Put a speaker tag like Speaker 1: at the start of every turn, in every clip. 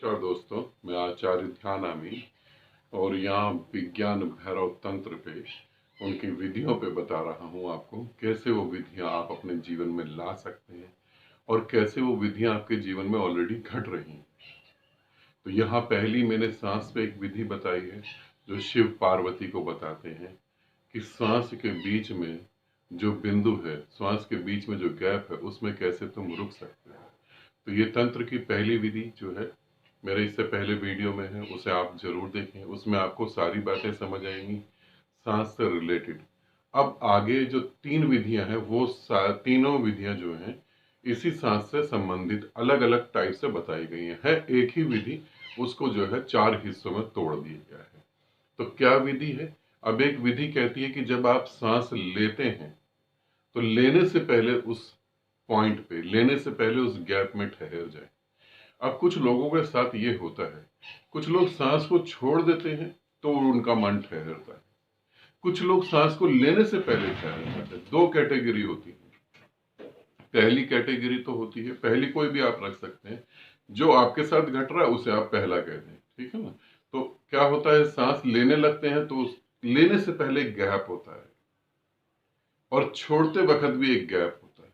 Speaker 1: नमस्कार दोस्तों, मैं आचार्य ध्यानामी और यहाँ विज्ञान भैरव तंत्र पे उनकी विधियों पे बता रहा हूँ आपको कैसे वो विधियाँ आप अपने जीवन में ला सकते हैं और कैसे वो विधियाँ आपके जीवन में ऑलरेडी घट रही हैं। तो यहाँ पहली मैंने सांस पे एक विधि बताई है जो शिव पार्वती को बताते हैं कि सांस के बीच में जो बिंदु है, श्वास के बीच में जो गैप है, उसमें कैसे तुम रुक सकते हो। तो ये तंत्र की पहली विधि जो है मेरे इससे पहले वीडियो में है, उसे आप जरूर देखें। उसमें आपको सारी बातें समझ आएंगी सांस से रिलेटेड। अब आगे जो तीन विधियां हैं वो तीनों विधियां जो हैं इसी सांस से संबंधित अलग अलग टाइप से बताई गई हैं। है एक ही विधि, उसको जो है चार हिस्सों में तोड़ दिया गया है। तो क्या विधि है? अब एक विधि कहती है कि जब आप सांस लेते हैं तो लेने से पहले उस पॉइंट पे, लेने से पहले उस गैप में ठहर जाए। अब कुछ लोगों के साथ ये होता है, कुछ लोग सांस को छोड़ देते हैं तो उनका मन ठहरता है, कुछ लोग सांस को लेने से पहले ठहर जाते हैं। दो कैटेगरी होती है। पहली कैटेगरी तो होती है, पहली कोई भी आप रख सकते हैं, जो आपके साथ घट रहा है उसे आप पहला कहते हैं, ठीक है ना। तो क्या होता है, सांस लेने लगते हैं तो लेने से पहले एक गैप होता है और छोड़ते वक्त भी एक गैप होता है,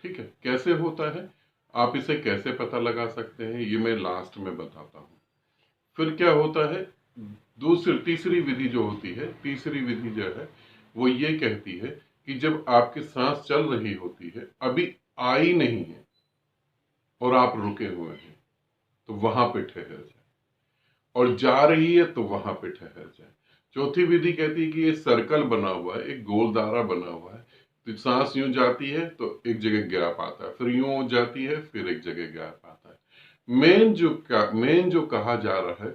Speaker 1: ठीक है। कैसे होता है, आप इसे कैसे पता लगा सकते हैं, ये मैं लास्ट में बताता हूं। फिर क्या होता है, तीसरी विधि जो होती है, तीसरी विधि जो है वो ये कहती है कि जब आपकी सांस चल रही होती है, अभी आई नहीं है और आप रुके हुए हैं, तो वहां पे ठहर जाए, और जा रही है तो वहां पे ठहर जाए। चौथी विधि कहती है कि ये सर्कल बना हुआ है, एक गोल दायरा बना हुआ है, तो सांस यूं जाती है तो एक जगह गैप आता है, फिर यूं जाती है फिर एक जगह गैप आता है। मेन जो कहा जा रहा है,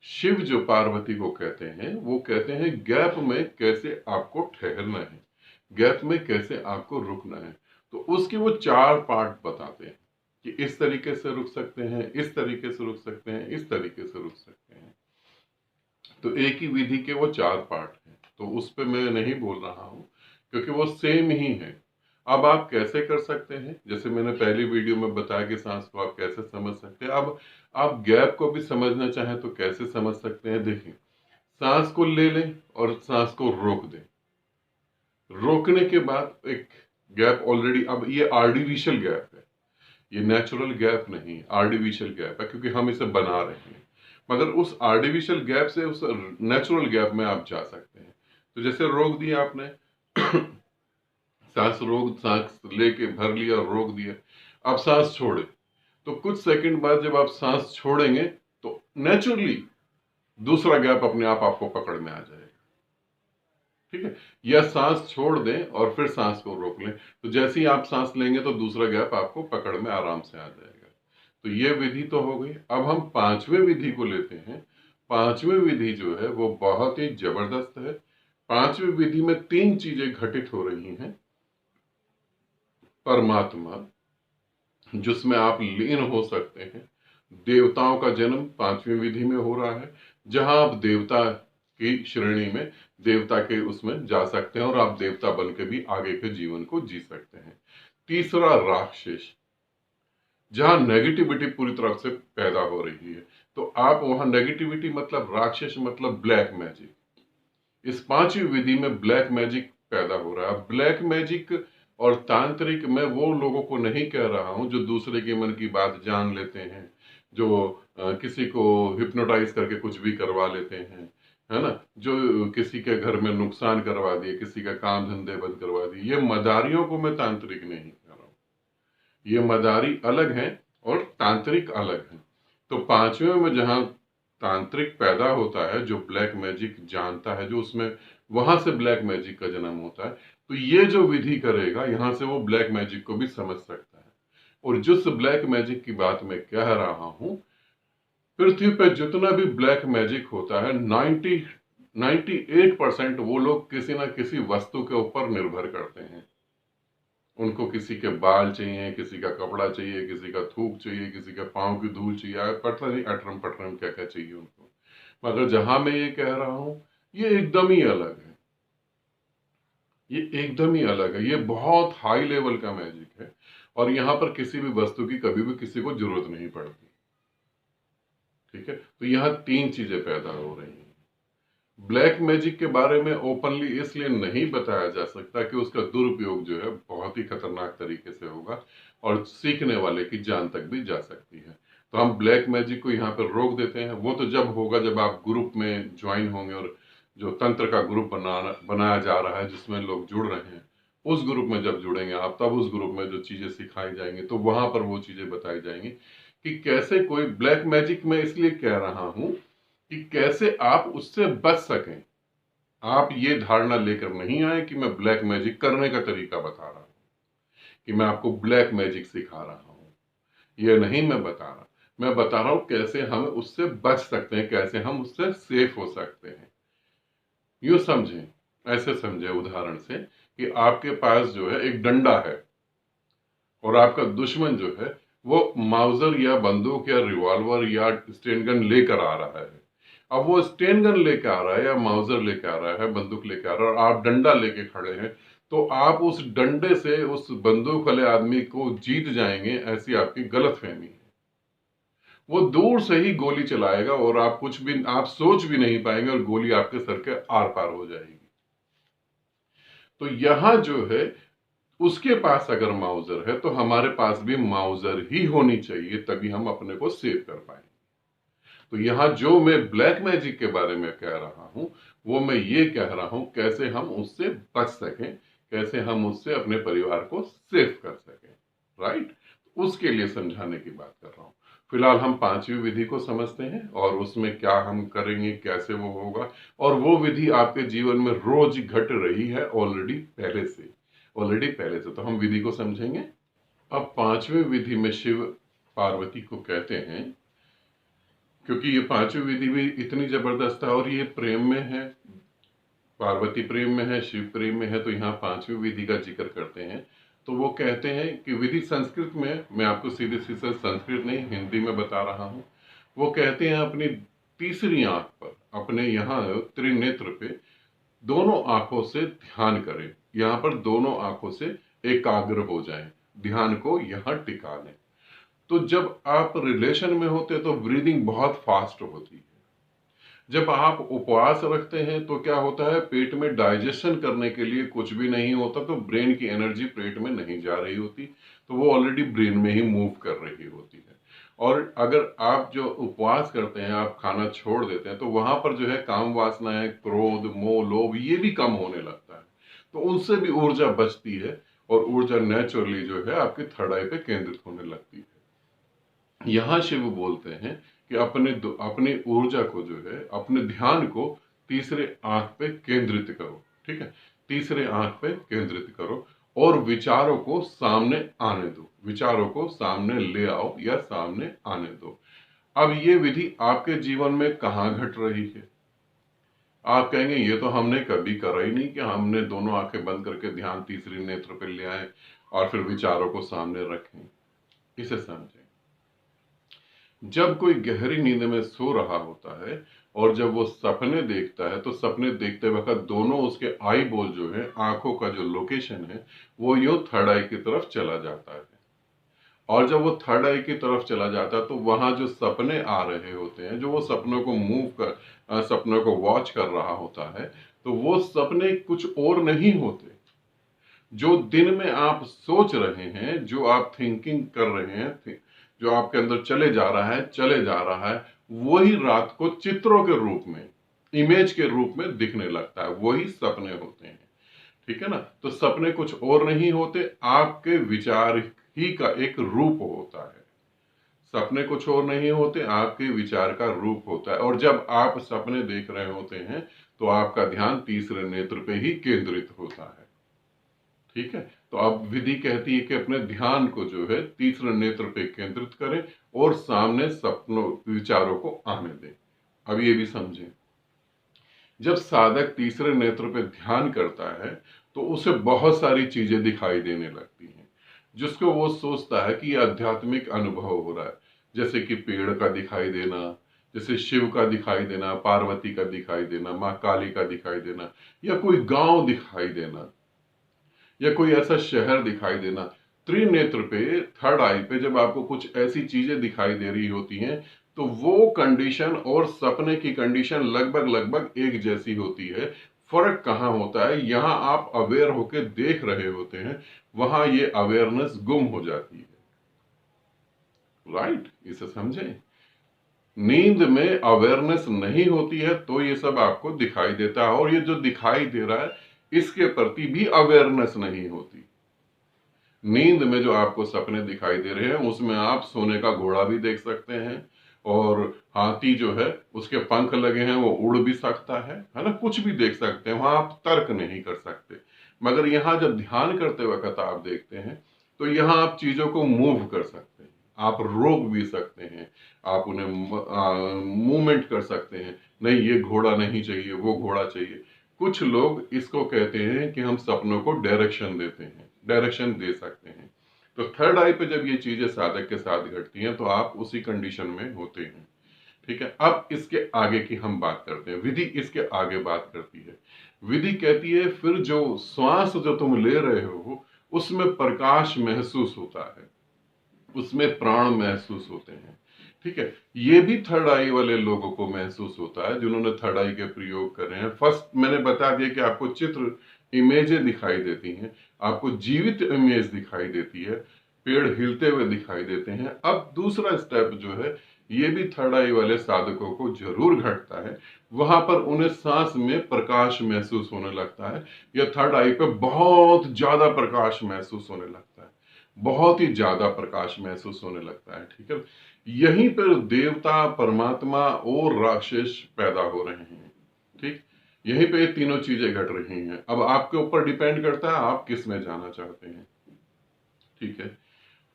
Speaker 1: शिव जो पार्वती को कहते हैं, वो कहते हैं गैप में कैसे आपको ठहरना है, गैप में कैसे आपको रुकना है। तो उसके वो चार पार्ट बताते हैं कि इस तरीके से रुक सकते हैं, इस तरीके से रुक सकते हैं, इस तरीके से रुक सकते हैं। तो एक ही विधि के वो चार पार्ट हैं, तो उस पर मैं नहीं बोल रहा हूं क्योंकि वो सेम ही है। अब आप कैसे कर सकते हैं, जैसे मैंने पहली वीडियो में बताया कि सांस को आप कैसे समझ सकते हैं। अब आप गैप को भी समझना चाहें तो कैसे समझ सकते हैं। देखिए, सांस को ले लें और सांस को रोक दें। रोकने के बाद एक गैप ऑलरेडी, अब ये आर्टिफिशियल गैप है, ये नेचुरल गैप नहीं, आर्टिफिशियल गैप है क्योंकि हम इसे बना रहे हैं। मगर उस आर्टिफिशियल गैप से उस नेचुरल गैप में आप जा सकते हैं। तो जैसे रोक दिया आपने सांस लेके भर लिया और रोक दिया, अब सांस छोड़े, तो कुछ सेकंड बाद जब आप सांस छोड़ेंगे तो नेचुरली दूसरा गैप अपने आप आपको पकड़ में आ जाएगा, ठीक है। या सांस छोड़ दें और फिर सांस को रोक लें, तो जैसे ही आप सांस लेंगे तो दूसरा गैप आपको पकड़ में आराम से आ जाएगा। तो ये विधि तो हो गई। अब हम पांचवें विधि को लेते हैं। पांचवी विधि जो है वो बहुत ही जबरदस्त है। पांचवी विधि में तीन चीजें घटित हो रही हैं। परमात्मा जिसमें आप लीन हो सकते हैं, देवताओं का जन्म पांचवी विधि में हो रहा है, जहां आप देवता की श्रेणी में, देवता के उसमें जा सकते हैं और आप देवता बन के भी आगे के जीवन को जी सकते हैं। तीसरा, राक्षस, जहां नेगेटिविटी पूरी तरह से पैदा हो रही है, तो आप वहां नेगेटिविटी मतलब राक्षस मतलब ब्लैक मैजिक, इस पांचवी विधि में ब्लैक मैजिक पैदा हो रहा है। ब्लैक मैजिक और तांत्रिक मैं वो लोगों को नहीं कह रहा हूं जो दूसरे के मन की बात जान लेते हैं, जो किसी को हिप्नोटाइज करके कुछ भी करवा लेते हैं, है ना, जो किसी के घर में नुकसान करवा दिए, किसी का काम धंधे बंद करवा दिए। ये मदारियों को मैं तांत्रिक नहीं कह रहा हूं, ये मदारी अलग है और तांत्रिक अलग है। तो पांचवें में जहां तांत्रिक पैदा होता है, जो ब्लैक मैजिक जानता है, जो उसमें वहां से ब्लैक मैजिक का जन्म होता है, तो ये जो विधि करेगा यहां से वो ब्लैक मैजिक को भी समझ सकता है। और जिस ब्लैक मैजिक की बात मैं कह रहा हूं, पृथ्वी पर जितना भी ब्लैक मैजिक होता है, 98% वो लोग किसी ना किसी वस्तु के ऊपर निर्भर करते हैं। उनको किसी के बाल चाहिए, किसी का कपड़ा चाहिए, किसी का थूक चाहिए, किसी का पांव की धूल चाहिए, पता नहीं अटरम पटरम क्या क्या चाहिए उनको। मगर जहां मैं ये कह रहा हूं, ये एकदम ही अलग है, ये एकदम ही अलग है, ये बहुत हाई लेवल का मैजिक है। और यहाँ पर किसी भी वस्तु की कभी भी किसी को जरूरत नहीं पड़ती। ठीक है, तो यहाँ तीन चीजें पैदा हो रही हैं। ब्लैक मैजिक के बारे में ओपनली इसलिए नहीं बताया जा सकता कि उसका दुरुपयोग जो है बहुत ही खतरनाक तरीके से होगा और सीखने वाले की जान तक भी जा सकती है। तो हम ब्लैक मैजिक को यहाँ पर रोक देते हैं। वो तो जब होगा जब आप ग्रुप में ज्वाइन होंगे और जो तंत्र का ग्रुप बनाया जा रहा है जिसमें लोग जुड़ रहे हैं, उस ग्रुप में जब जुड़ेंगे आप, तब उस ग्रुप में जो चीजें सिखाई जाएंगी तो वहां पर वो चीजें बताई जाएंगी कि कैसे कोई ब्लैक मैजिक में इसलिए कह रहा हूं कि कैसे आप उससे बच सकें। आप ये धारणा लेकर नहीं आए कि मैं ब्लैक मैजिक करने का तरीका बता रहा हूं, कि मैं आपको ब्लैक मैजिक सिखा रहा हूं। ये नहीं मैं बता रहा, मैं बता रहा हूं कैसे हम उससे बच सकते हैं, कैसे हम उससे सेफ हो सकते हैं। यूं समझें, ऐसे समझें उदाहरण से कि आपके पास जो है एक डंडा है और आपका दुश्मन जो है वो माउजर या बंदूक या रिवॉल्वर या स्टेन गन लेकर आ रहा है। अब वो स्टेन गन लेके आ रहा है या माउजर लेके आ रहा है, बंदूक लेके आ रहा है, और आप डंडा लेके खड़े हैं, तो आप उस डंडे से उस बंदूक वाले आदमी को जीत जाएंगे, ऐसी आपकी गलतफहमी है। वो दूर से ही गोली चलाएगा और आप कुछ भी, आप सोच भी नहीं पाएंगे और गोली आपके सर के आर पार हो जाएगी। तो यहां जो है उसके पास अगर माउजर है तो हमारे पास भी माउजर ही होनी चाहिए, तभी हम अपने को सेव कर पाएंगे। तो यहां जो मैं ब्लैक मैजिक के बारे में कह रहा हूं वो मैं ये कह रहा हूं कैसे हम उससे बच सकें, कैसे हम उससे अपने परिवार को सेव कर सकें। राइट, उसके लिए समझाने की बात कर रहा हूं। फिलहाल हम पांचवी विधि को समझते हैं और उसमें क्या हम करेंगे, कैसे वो होगा। और वो विधि आपके जीवन में रोज घट रही है ऑलरेडी पहले से। तो हम विधि को समझेंगे। अब पांचवी विधि में शिव पार्वती को कहते हैं, क्योंकि ये पांचवी विधि भी इतनी जबरदस्त है और ये प्रेम में है, पार्वती प्रेम में है, शिव प्रेम में है, तो यहाँ पांचवी विधि का जिक्र करते हैं। तो वो कहते हैं कि विधि संस्कृत में, मैं आपको सीधे सीधे संस्कृत नहीं हिंदी में बता रहा हूँ। वो कहते हैं अपनी तीसरी आंख पर, अपने यहाँ त्रिनेत्र पे दोनों आंखों से ध्यान करें। यहाँ पर दोनों आंखों से एकाग्र हो जाएं, ध्यान को यहाँ टिका लें। तो जब आप रिलेशन में होते हैं तो ब्रीदिंग बहुत फास्ट होती है। जब आप उपवास रखते हैं तो क्या होता है, पेट में डाइजेशन करने के लिए कुछ भी नहीं होता, तो ब्रेन की एनर्जी पेट में नहीं जा रही होती, तो वो ऑलरेडी ब्रेन में ही मूव कर रही होती है। और अगर आप जो उपवास करते हैं, आप खाना छोड़ देते हैं, तो वहां पर जो है काम वासनाएं, क्रोध, मोह, लोभ, ये भी कम होने लगता है। तो उनसे भी ऊर्जा बचती है और ऊर्जा नेचुरली जो है आपकी थर्ड आई पे केंद्रित होने लगती है। यहां शिव बोलते हैं कि अपनी ऊर्जा को जो है, अपने ध्यान को तीसरे आंख पे केंद्रित करो। ठीक है, तीसरे आंख पे केंद्रित करो और विचारों को सामने आने दो, विचारों को सामने ले आओ या सामने आने दो। अब ये विधि आपके जीवन में कहाँ घट रही है? आप कहेंगे ये तो हमने कभी करा ही नहीं कि हमने दोनों आंखें बंद करके ध्यान तीसरी नेत्र पे ले आए और फिर विचारों को सामने रखें। इसे समझें। जब कोई गहरी नींद में सो रहा होता है और जब वो सपने देखता है, तो सपने देखते वक्त दोनों उसके आई बॉल जो है, आंखों का जो लोकेशन है, वो यूं थर्ड आई की तरफ चला जाता है। और जब वो थर्ड आई की तरफ चला जाता है तो वहां जो सपने आ रहे होते हैं, जो वो सपनों को सपनों को वॉच कर रहा होता है, तो वो सपने कुछ और नहीं होते। जो दिन में आप सोच रहे हैं, जो आप थिंकिंग कर रहे हैं, जो आपके अंदर चले जा रहा है, वही रात को चित्रों के रूप में, इमेज के रूप में दिखने लगता है, वही सपने होते हैं। ठीक है ना, तो सपने कुछ और नहीं होते, आपके विचार ही का एक रूप होता है। सपने कुछ और नहीं होते, आपके विचार का रूप होता है। और जब आप सपने देख रहे होते हैं तो आपका ध्यान तीसरे नेत्र पे ही केंद्रित होता है। ठीक है, तो अब विधि कहती है कि अपने ध्यान को जो है तीसरे नेत्र पे केंद्रित करें और सामने सपनों, विचारों को आने दें। अब ये भी समझें, जब साधक तीसरे नेत्र पे ध्यान करता है तो उसे बहुत सारी चीजें दिखाई देने लगती हैं, जिसको वो सोचता है कि ये आध्यात्मिक अनुभव हो रहा है। जैसे कि पेड़ का दिखाई देना, जैसे शिव का दिखाई देना, पार्वती का दिखाई देना, माँ काली का दिखाई देना, या कोई गांव दिखाई देना, या कोई ऐसा शहर दिखाई देना। त्रिनेत्र पे, थर्ड आई पे जब आपको कुछ ऐसी चीजें दिखाई दे रही होती हैं तो वो कंडीशन और सपने की कंडीशन लगभग लगभग एक जैसी होती है। फर्क कहाँ होता है, यहाँ आप अवेयर होके देख रहे होते हैं, वहां ये अवेयरनेस गुम हो जाती है। राइट, इसे समझें। नींद में अवेयरनेस नहीं होती है तो ये सब आपको दिखाई देता है, और ये जो दिखाई दे रहा है इसके प्रति भी अवेयरनेस नहीं होती। नींद में जो आपको सपने दिखाई दे रहे हैं उसमें आप सोने का घोड़ा भी देख सकते हैं, और हाथी जो है उसके पंख लगे हैं वो उड़ भी सकता है ना, कुछ भी देख सकते हैं, वहां आप तर्क नहीं कर सकते। मगर यहाँ जब ध्यान करते वक्त आप देखते हैं तो यहाँ आप चीजों को मूव कर सकते हैं, आप रोक भी सकते हैं, आप उन्हें मूवमेंट कर सकते हैं। नहीं, ये घोड़ा नहीं चाहिए, वो घोड़ा चाहिए। कुछ लोग इसको कहते हैं कि हम सपनों को डायरेक्शन देते हैं, डायरेक्शन दे सकते हैं। तो थर्ड आई पे जब ये चीजें साधक के साथ घटती हैं तो आप उसी कंडीशन में होते हैं। ठीक है, अब इसके आगे की हम बात करते हैं। विधि इसके आगे बात करती है। विधि कहती है फिर जो श्वास जो तुम ले रहे हो उसमें प्रकाश महसूस होता है, उसमें प्राण महसूस होते हैं। ठीक है, ये भी थर्ड आई वाले लोगों को महसूस होता है जिन्होंने थर्ड आई के प्रयोग करे हैं। फर्स्ट मैंने बता दिया कि आपको चित्र, इमेजें दिखाई देती हैं, आपको जीवित इमेज दिखाई देती है, पेड़ हिलते हुए दिखाई देते हैं। अब दूसरा स्टेप जो है ये भी थर्ड आई वाले साधकों को जरूर घटता है। वहां पर उन्हें सांस में प्रकाश महसूस होने लगता है, या थर्ड आई पे बहुत ज्यादा प्रकाश महसूस होने लगता है, बहुत ही ज्यादा प्रकाश महसूस होने लगता है। ठीक है, यहीं पर देवता, परमात्मा और राक्षस पैदा हो रहे हैं। ठीक, यहीं पे ये तीनों चीजें घट रही हैं। अब आपके ऊपर डिपेंड करता है आप किस में जाना चाहते हैं। ठीक है,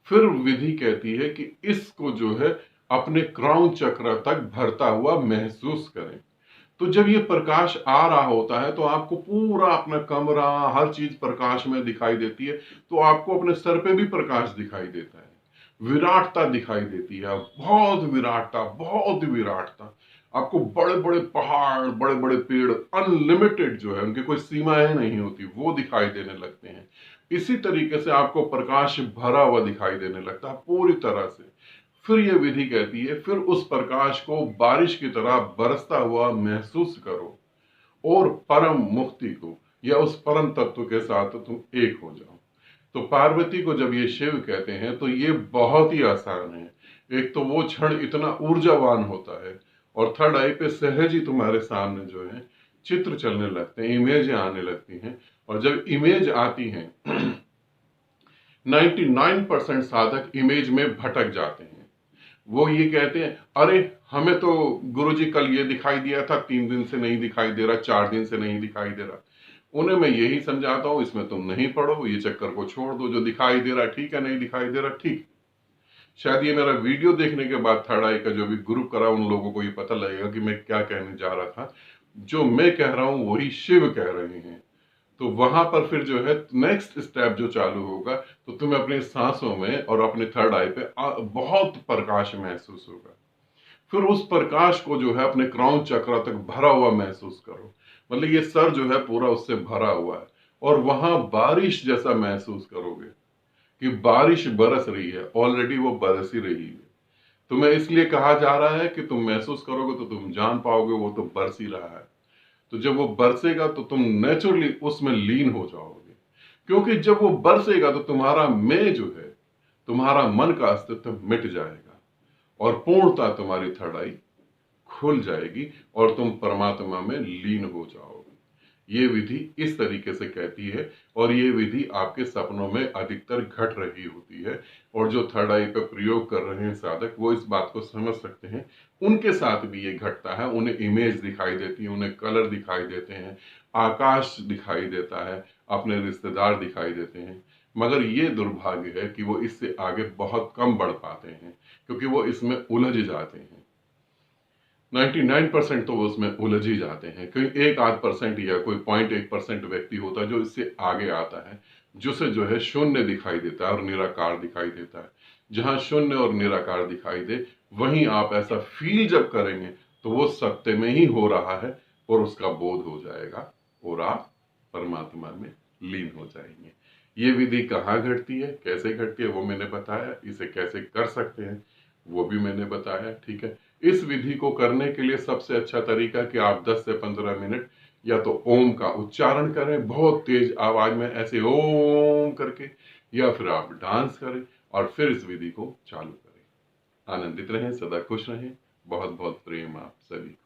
Speaker 1: फिर विधि कहती है कि इसको जो है अपने क्राउन चक्र तक भरता हुआ महसूस करें। तो जब ये प्रकाश आ रहा होता है तो आपको पूरा अपना कमरा, हर चीज प्रकाश में दिखाई देती है। तो आपको अपने सर पे भी प्रकाश दिखाई देता है, विराटता दिखाई देती है, बहुत विराटता, बहुत विराटता। आपको बड़े बड़े पहाड़, बड़े बड़े पेड़, अनलिमिटेड जो है, उनकी कोई सीमाएं नहीं होती, वो दिखाई देने लगते हैं। इसी तरीके से आपको प्रकाश भरा हुआ दिखाई देने लगता है पूरी तरह से। फिर ये विधि कहती है फिर उस प्रकाश को बारिश की तरह बरसता हुआ महसूस करो, और परम मुक्ति को या उस परम तत्व के साथ तुम एक हो जाओ। तो पार्वती को जब ये शिव कहते हैं तो ये बहुत ही आसान है। एक तो वो क्षण इतना ऊर्जावान होता है, और थर्ड आई पे सहज ही तुम्हारे सामने जो है चित्र चलने लगते हैं, इमेज आने लगती हैं। और जब इमेज आती हैं 99% साधक इमेज में भटक जाते हैं। वो ये कहते हैं अरे हमें तो गुरुजी कल ये दिखाई दिया था, 3 दिन से नहीं दिखाई दे रहा, 4 दिन से नहीं दिखाई दे रहा। उन्हें मैं यही समझाता हूं इसमें तुम नहीं पढ़ो, ये चक्कर को छोड़ दो, जो दिखाई दे रहा ठीक है, नहीं दिखाई दे रहा ठीक। शायद ये मेरा वीडियो देखने के बाद थर्ड आई का जो भी ग्रुप करा उन लोगों को ये पता लगेगा कि मैं क्या कहने जा रहा था। जो मैं कह रहा हूं वही शिव कह रहे हैं। तो वहां पर फिर जो है नेक्स्ट स्टेप जो चालू होगा, तो तुम्हें अपनी सांसों में और अपने थर्ड आई पे बहुत प्रकाश महसूस होगा। फिर उस प्रकाश को जो है अपने क्राउन चक्र तक भरा हुआ महसूस करो, मतलब ये सर जो है पूरा उससे भरा हुआ है, और वहां बारिश जैसा महसूस करोगे कि बारिश बरस रही है, ऑलरेडी वो बरस ही रही है। तुम्हें इसलिए कहा जा रहा है कि तुम महसूस करोगे तो तुम जान पाओगे वो तो बरस ही रहा है। तो जब वो बरसेगा तो तुम नेचुरली उसमें लीन हो जाओगे, क्योंकि जब वो बरसेगा तो तुम्हारा मैं जो है, तुम्हारा मन का अस्तित्व मिट जाएगा, और पूर्णता तुम्हारी थर्ड आई खुल जाएगी और तुम परमात्मा में लीन हो जाओगे। ये विधि इस तरीके से कहती है, और ये विधि आपके सपनों में अधिकतर घट रही होती है। और जो थर्ड आई पे प्रयोग कर रहे हैं साधक वो इस बात को समझ सकते हैं, उनके साथ भी ये घटता है। उन्हें इमेज दिखाई देती है, उन्हें कलर दिखाई देते हैं, आकाश दिखाई देता है, अपने रिश्तेदार दिखाई देते हैं। मगर ये दुर्भाग्य है कि वो इससे आगे बहुत कम बढ़ पाते हैं, क्योंकि वो इसमें उलझ जाते हैं। 99% तो वो उसमें उलझ ही जाते हैं। कोई 1-8% या कोई 0.1% व्यक्ति होता है जो इससे आगे आता है, जिसे जो है शून्य दिखाई देता है और निराकार दिखाई देता है। जहां शून्य और निराकार दिखाई दे, वहीं आप ऐसा फील जब करेंगे तो वो सत्य में ही हो रहा है, और उसका बोध हो जाएगा और आप परमात्मा में लीन हो जाएंगे। ये विधि कहाँ घटती है, कैसे घटती है वो मैंने बताया, इसे कैसे कर सकते हैं वो भी मैंने बताया। ठीक है, इस विधि को करने के लिए सबसे अच्छा तरीका कि आप 10 से 15 मिनट या तो ओम का उच्चारण करें बहुत तेज आवाज में, ऐसे ओम करके, या फिर आप डांस करें और फिर इस विधि को चालू करें। आनंदित रहें, सदा खुश रहें। बहुत बहुत प्रेम आप सभी को।